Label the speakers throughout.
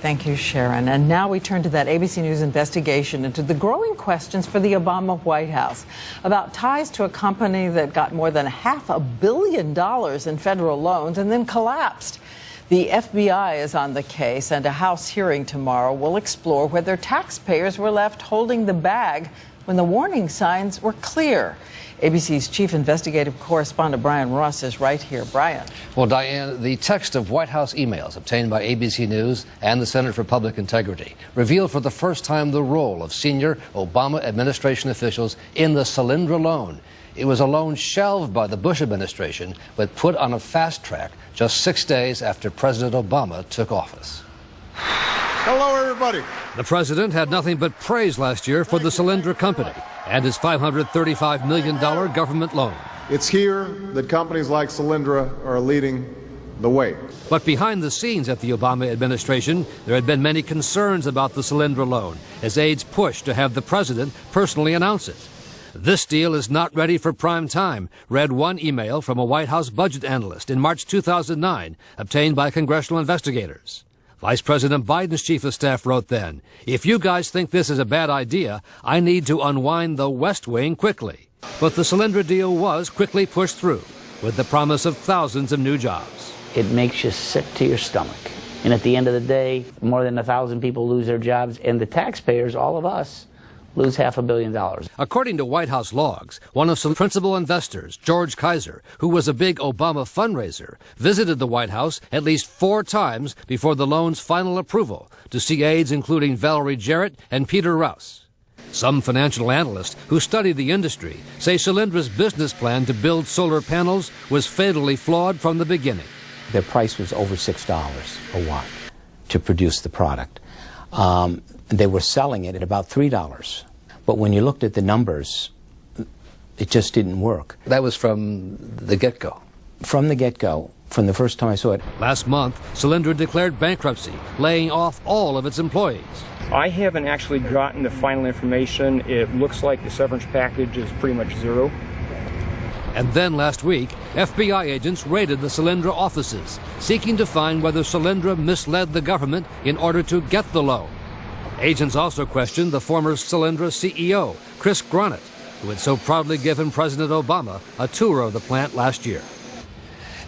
Speaker 1: Thank you, Sharon. And now we turn to that ABC News investigation into the growing questions for the Obama White House about ties to a company that got more than $500 million in federal loans and then collapsed. The FBI is on the case, and a House hearing tomorrow will explore whether taxpayers were left holding the bag when the warning signs were clear. ABC's chief investigative correspondent Brian Ross is right here. Brian.
Speaker 2: Well, Diane, the text of White House emails obtained by ABC News and the Center for Public Integrity revealed for the first time the role of senior Obama administration officials in the Solyndra loan. It was a loan shelved by the Bush administration, but put on a fast track just 6 days after President Obama took office.
Speaker 3: Hello, everybody.
Speaker 2: The president had nothing but praise last year for the Solyndra company and his $535 million government loan.
Speaker 3: It's here that companies like Solyndra are leading the way.
Speaker 2: But behind the scenes at the Obama administration, there had been many concerns about the Solyndra loan as aides pushed to have the president personally announce it. This deal is not ready for prime time, read one email from a White House budget analyst in March 2009, obtained by congressional investigators. Vice President Biden's chief of staff wrote then, "If you guys think this is a bad idea, I need to unwind the West Wing quickly." But the Solyndra deal was quickly pushed through, with the promise of thousands of new jobs.
Speaker 4: It makes you sick to your stomach. And at the end of the day, more than 1,000 people lose their jobs, and the taxpayers, all of us, lose $500 million.
Speaker 2: According to White House logs, one of some principal investors, George Kaiser, who was a big Obama fundraiser, visited the White House at least 4 times before the loan's final approval to see aides including Valerie Jarrett and Peter Rouse. Some financial analysts who study the industry say Solyndra's business plan to build solar panels was fatally flawed from the beginning.
Speaker 5: Their price was over $6 a watt to produce the product. They were selling it at about $3. But when you looked at the numbers, it just didn't work.
Speaker 2: That was from the get-go.
Speaker 5: From the get-go, from the first time I saw it.
Speaker 2: Last month, Solyndra declared bankruptcy, laying off all of its employees.
Speaker 6: I haven't actually gotten the final information. It looks like the severance package is pretty much zero.
Speaker 2: And then last week, FBI agents raided the Solyndra offices, seeking to find whether Solyndra misled the government in order to get the loan. Agents also questioned the former Solyndra CEO, Chris Gronitt, who had so proudly given President Obama a tour of the plant last year.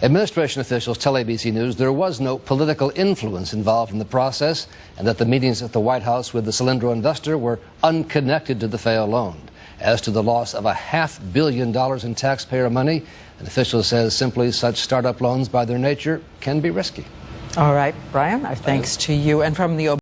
Speaker 2: Administration officials tell ABC News there was no political influence involved in the process and that the meetings at the White House with the Solyndra investor were unconnected to the failed loan. As to the loss of $500 million in taxpayer money, an official says simply such startup loans by their nature can be risky.
Speaker 1: All right, Brian, our thanks to you. And from the